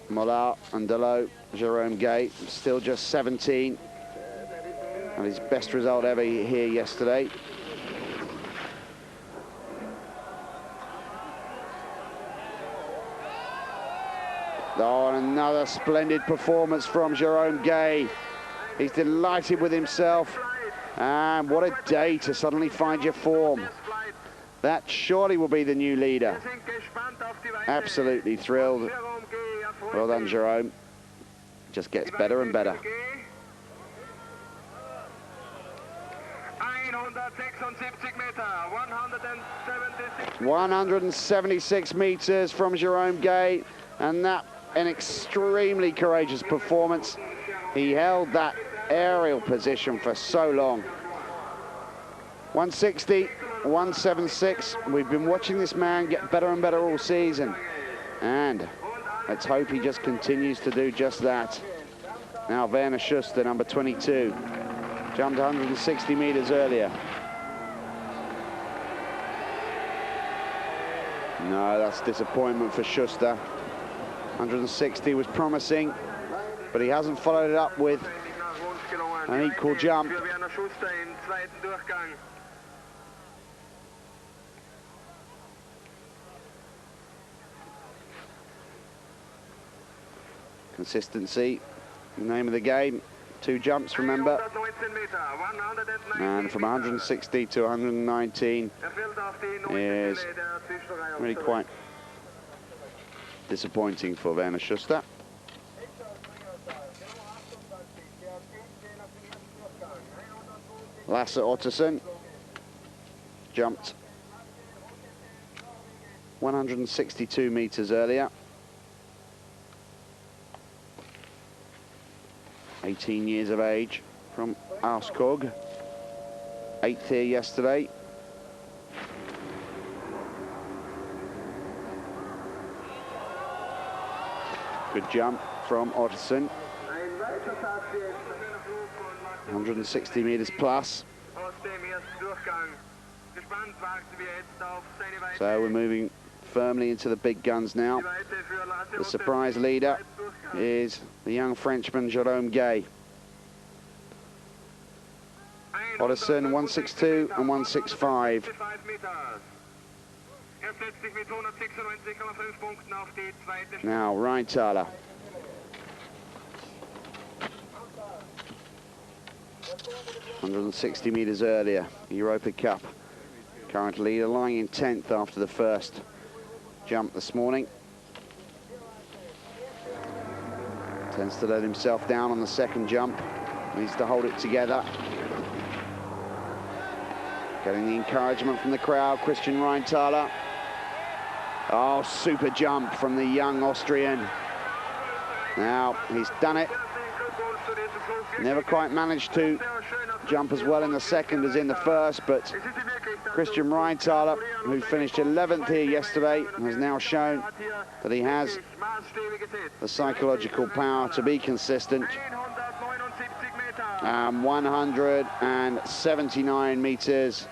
Mollard and Delot. Jerome Gay, still just 17, and his best result ever here yesterday. Oh, and another splendid performance from Jerome Gay. He's delighted with himself, and what a day to suddenly find your form. That surely will be the new leader. Absolutely thrilled. Well done, Jerome. Just gets better and better. 176 meters from Jerome Gay, and that an extremely courageous performance. He held that aerial position for so long. 160, 176. We've been watching this man get better and better all season, and let's hope he just continues to do just that. Now Werner Schuster, number 22, jumped 160 meters earlier. No, that's disappointment for Schuster. 160 was promising, but he hasn't followed it up with an equal jump. Consistency, the name of the game. 2 jumps, remember. And from 160 to 119 is really quite disappointing for Werner Schuster. Lasse Ottosson jumped 162 meters earlier. 18 years of age from Aurskog. 8th here yesterday. Good jump from Ottosson. 160 meters plus. So we're moving firmly into the big guns now. The surprise leader is the young Frenchman Jerome Gay. Ottosson 162 and 165. Now Rheintaler. ...160 meters earlier, Europa Cup. Current leader lying in 10th after the first jump this morning. Tends to let himself down on the second jump. Needs to hold it together. Getting the encouragement from the crowd, Christian Rheintaler. Oh, super jump from the young Austrian. Now, he's done it. Never quite managed to jump as well in the second as in the first, but Christian Rheintaler, who finished 11th here yesterday, has now shown that he has the psychological power to be consistent. 179 meters.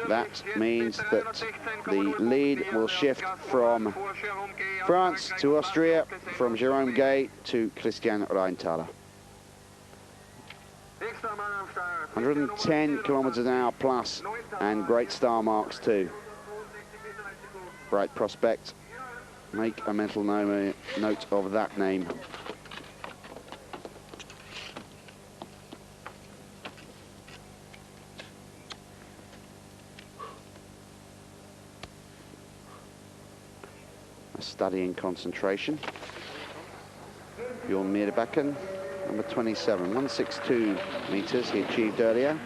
That means that the lead will shift from France to Austria, from Jerome Gay to Christian Rheintaler. 110 kilometers an hour plus, and great star marks too. Bright prospect. Make a mental note of that name. A study in concentration. Bjorn Mierbakken, number 27, 162 meters he achieved earlier.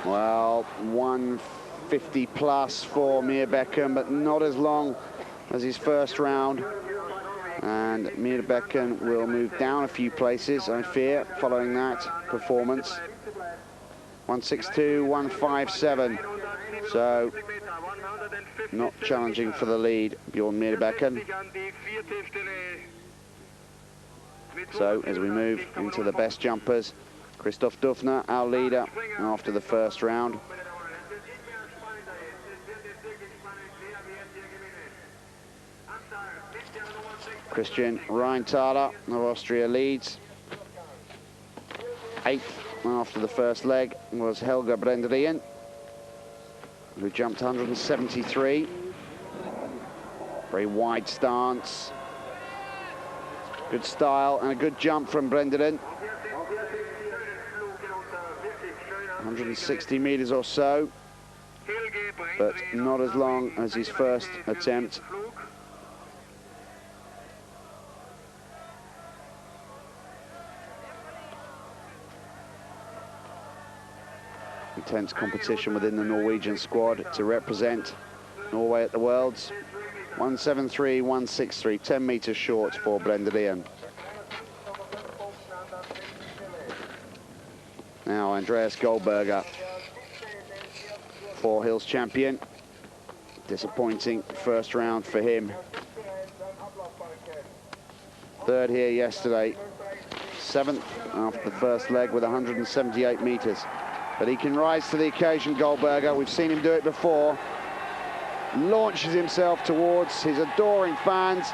Well, 150 plus for Meerbeken, but not as long as his first round. And Meerbeken will move down a few places, I fear, following that performance. 162, 157. So, not challenging for the lead, Bjorn Meerbeken. So, as we move into the best jumpers, Christoph Dufner, our leader, after the first round. Christian Rheintaler of Austria leads. 8th after the first leg was Helga Bredesen, who jumped 173. Very wide stance. Good style and a good jump from Bredesen. 160 meters or so, but not as long as his first attempt. Intense competition within the Norwegian squad to represent Norway at the Worlds. 173, 163, 10 meters short for Bredesen. Now Andreas Goldberger, 4 hills champion. Disappointing first round for him. 3rd here yesterday. 7th after the first leg with 178 meters. But he can rise to the occasion, Goldberger. We've seen him do it before. Launches himself towards his adoring fans.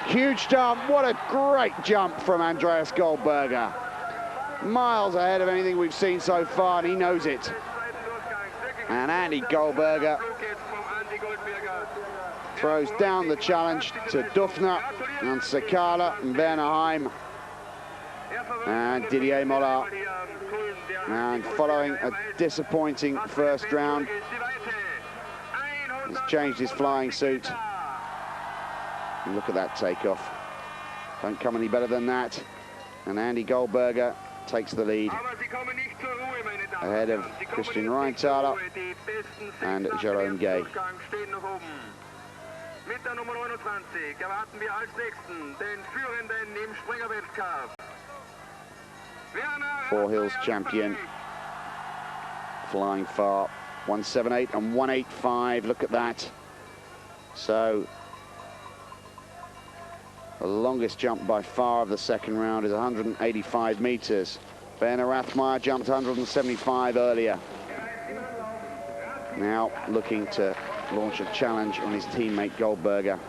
Huge jump. What a great jump from Andreas Goldberger. Miles ahead of anything we've seen so far, and he knows it. And Andy Goldberger throws down the challenge to Dufner and Sakala and Werner Heim and Didier Mollard. And following a disappointing first round, he's changed his flying suit. And look at that takeoff. Don't come any better than that. And Andy Goldberger takes the lead ahead of Christian Rheintaler and Jerome Gay. Mit der Nummer 29 erwarten wir als nächsten den Führenden im Springerweltcup. 4 hills champion, flying far, 178 and 185. Look at that. So the longest jump by far of the second round is 185 meters. Werner Rathmeyer jumped 175 earlier. Now looking to launch a challenge on his teammate Goldberger.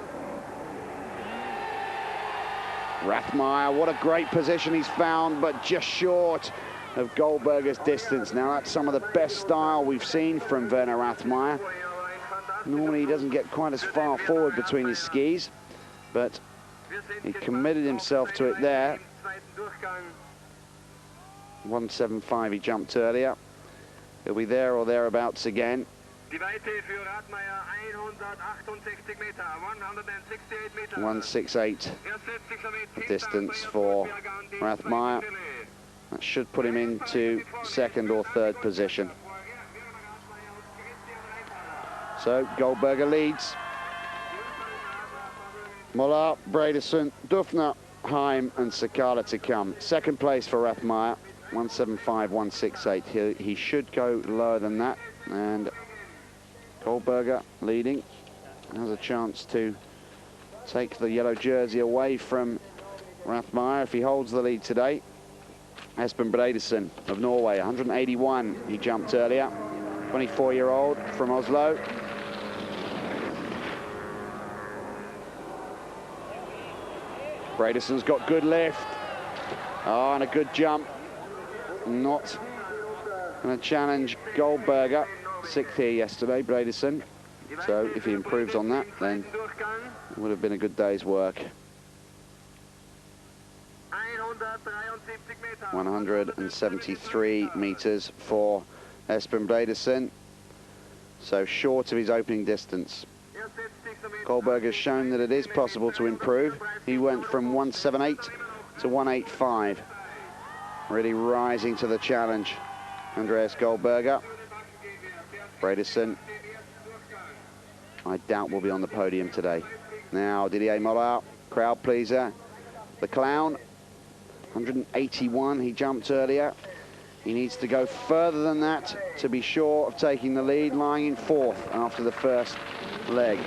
Rathmeyer, what a great position he's found, but just short of Goldberger's distance. Now that's some of the best style we've seen from Werner Rathmeyer. Normally he doesn't get quite as far forward between his skis, but he committed himself to it there. 175 he jumped earlier. He'll be there or thereabouts again. 168 distance for Rathmeyer. That should put him into 2nd or 3rd position. So Goldberger leads. Mollard, Bredesen, Dufner, Heim and Sakala to come. 2nd place for Rathmeyer, 175, 168. He should go lower than that, and Goldberger leading, has a chance to take the yellow jersey away from Rathmeyer if he holds the lead today. Espen Bredesen of Norway, 181 he jumped earlier, 24-year-old from Oslo. Bredesen's got good lift. Oh, and a good jump. Not going to challenge Goldberger. 6th here yesterday, Bredesen. So if he improves on that, then it would have been a good day's work. 173 meters for Espen Bredesen. So short of his opening distance. Goldberger's shown that it is possible to improve. He went from 178 to 185. Really rising to the challenge. Andreas Goldberger. Bredesen, I doubt will be on the podium today. Now Didier Mollard, crowd pleaser. The clown, 181, he jumped earlier. He needs to go further than that to be sure of taking the lead, lying in 4th after the first leg.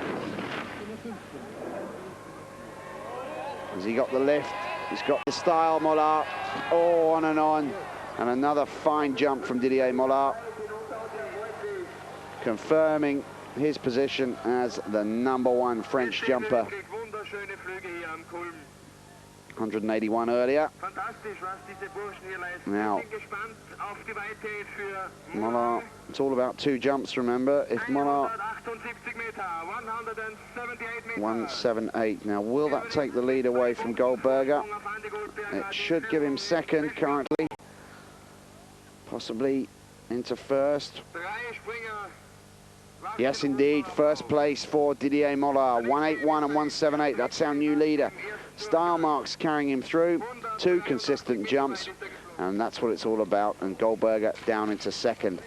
Has he got the lift? He's got the style, Mollard. Oh, on. And another fine jump from Didier Mollard, confirming his position as the #1 French jumper. 181 earlier. Now, Mollard, it's all about 2 jumps, remember. If Mollard, 178. Now, will that take the lead away from Goldberger? It should give him 2nd currently. Possibly into 1st. Yes, indeed, 1st place for Didier Mollard, 181 and 178. That's our new leader. Style marks carrying him through, 2 consistent jumps, and that's what it's all about. And Goldberger down into 2nd.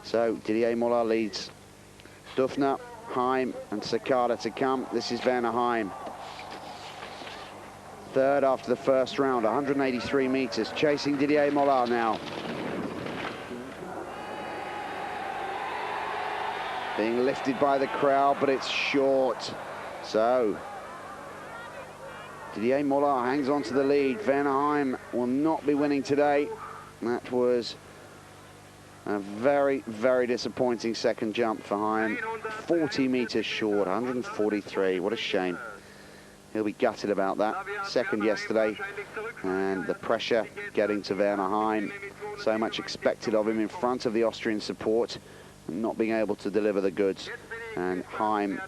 So Didier Mollard leads. Dufner, Heim, and Sakala to come. This is Werner Heim. 3rd after the first round, 183 meters, chasing Didier Mollard now. Being lifted by the crowd, but it's short. So Didier Mollard hangs on to the lead. Werner Heim will not be winning today. That was a very, very disappointing 2nd jump for Heim. 40 meters short, 143. What a shame. He'll be gutted about that. 2nd yesterday, and the pressure getting to Werner Heim. So much expected of him in front of the Austrian support, and not being able to deliver the goods. And Heim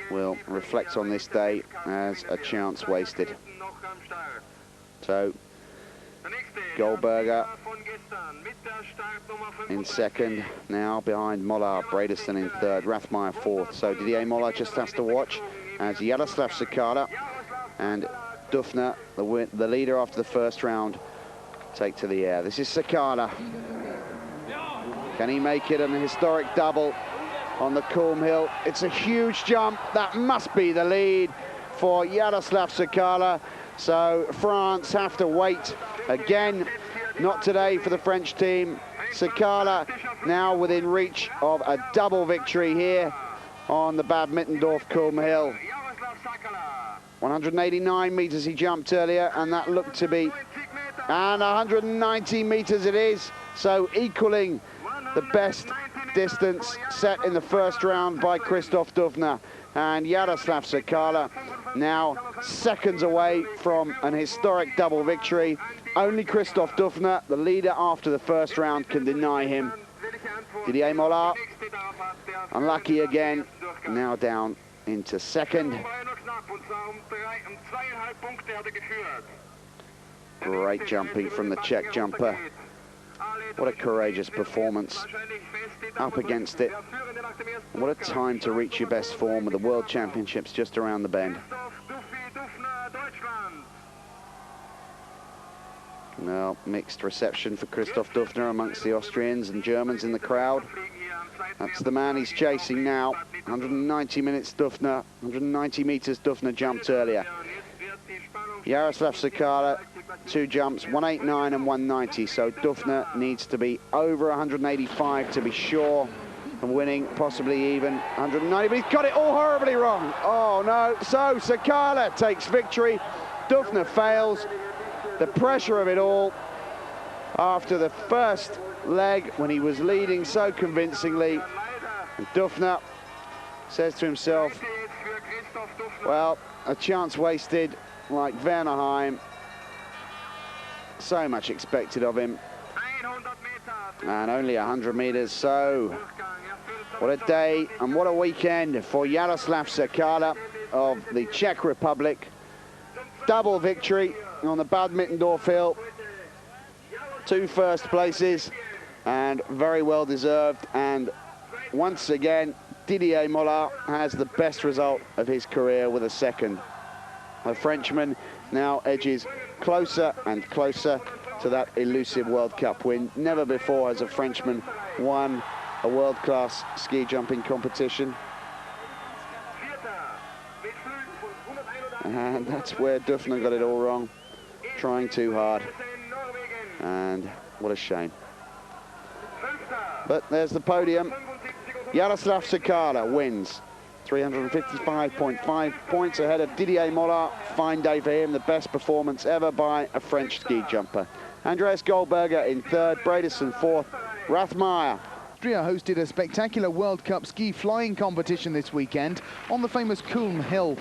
will reflect on this day as a chance wasted. So Goldberger in 2nd, now behind Mollard. Bredesen in 3rd, Rathmeyer 4th. So Didier Mollard just has to watch as Jaroslav Sakala and Dufner, the leader after the first round, take to the air. This is Sakala. Can he make it? An historic double on the Kulm Hill. It's a huge jump. That must be the lead for Jaroslav Sakala. So France have to wait again. Not today for the French team. Sakala now within reach of a double victory here on the Bad Mitterndorf Kulm Hill. 189 meters he jumped earlier, and that looked to be, and 190 meters it is. So equaling the best distance set in the first round by Christoph Dufner. And Jaroslav Sakala now seconds away from an historic double victory. Only Christoph Dufner, the leader after the first round, can deny him. Didier Mollard, unlucky again, now down into 2nd. Great jumping from the Czech jumper. What a courageous performance. Up against it. What a time to reach your best form with the World Championships just around the bend. Now, mixed reception for Christoph Dufner amongst the Austrians and Germans in the crowd. That's the man he's chasing now. 190 minutes Dufner, 190 meters Dufner jumped earlier. Jaroslav Sakala, 2 jumps, 189 and 190. So Dufner needs to be over 185 to be sure of winning, possibly even 190. But he's got it all horribly wrong. Oh no, so Sakala takes victory. Dufner fails. The pressure of it all after the first leg when he was leading so convincingly. And Dufner says to himself, well, a chance wasted like Werner Heim. So much expected of him. And only 100 meters, so what a day and what a weekend for Jaroslav Sakala of the Czech Republic. Double victory on the Bad Mitterndorf Hill. 2 first places, and very well deserved. And once again, Didier Mollard has the best result of his career with a 2nd. The Frenchman now edges closer and closer to that elusive World Cup win. Never before has a Frenchman won a world-class ski jumping competition. And that's where Dufner got it all wrong, trying too hard. And what a shame. But there's the podium. Jaroslav Sakala wins. 355.5 points ahead of Didier Mollard. Fine day for him, the best performance ever by a French ski jumper. Andreas Goldberger in third, Bredesen fourth, Rathmeyer. Austria hosted a spectacular World Cup ski flying competition this weekend on the famous Kulm hill.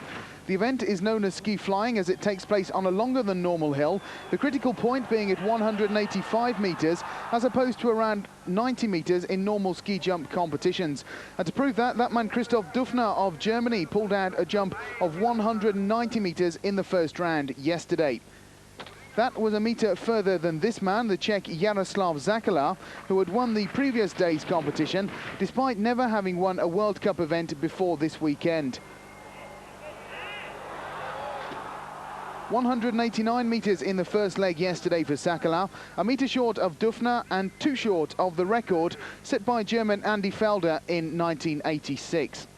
The event is known as ski flying as it takes place on a longer than normal hill, the critical point being at 185 meters as opposed to around 90 meters in normal ski jump competitions. And to prove that man Christoph Dufner of Germany pulled out a jump of 190 meters in the first round yesterday. That was a meter further than this man, the Czech Jaroslav Sakala, who had won the previous day's competition, despite never having won a World Cup event before this weekend. 189 meters in the first leg yesterday for Sakala, a meter short of Dufner and 2 short of the record set by German Andy Felder in 1986.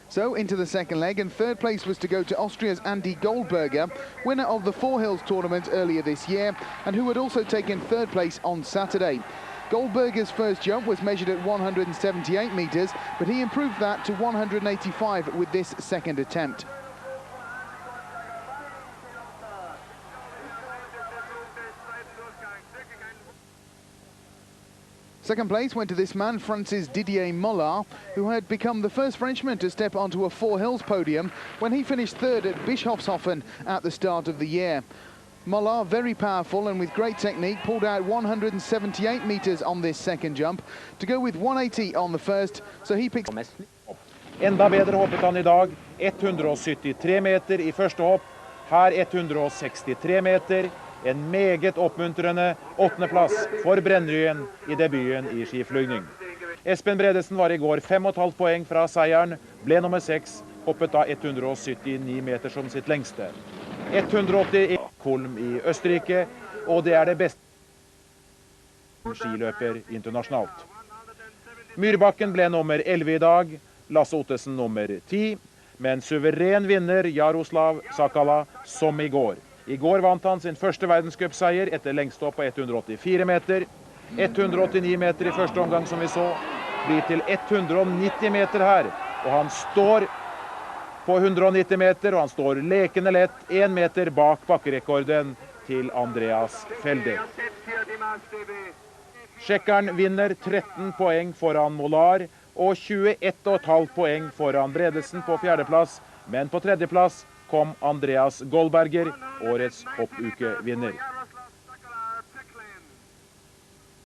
So into the second leg, and third place was to go to Austria's Andy Goldberger, winner of the Four Hills tournament earlier this year, and who had also taken third place on Saturday. Goldberger's first jump was measured at 178 meters, but he improved that to 185 with this second attempt. Second place went to this man, France's Didier Mollard, who had become the first Frenchman to step onto a Four Hills podium when he finished third at Bischofshofen at the start of the year. Mollard, very powerful and with great technique, pulled out 178 meters on this second jump to go with 180 on the first, so he picks... Enda bedre hoppet han I dag, 173 meter I første hopp, her 163 meter, en meget oppmuntrende 8. plass for Brennryen I debuten I skiflygning. Espen Bredesen var I går 5,5 poeng fra seieren, ble nummer 6, hoppet da 179 meter som sitt lengste. 180 I Kulm I Østerrike, og det det beste skiløper internasjonalt. Myrbakken ble nummer 11 I dag, Lasse Ottesen nummer 10, men suveren vinner Jaroslav Sakala som I går. I går vant han sin første verdenscupseier etter lengsthopp på 184 meter. 189 meter I første omgang som vi så, blir til 190 meter her, og han står på 190 meter, og han står lekende lett 1 meter bak bakkerekorden til Andreas Felder. Tsjekkeren vinner 13 poeng foran Mollard, og 21,5 poeng foran Bredesen på 4. plass, men på 3. plass kom Andreas Goldberger, årets hoppukevinner.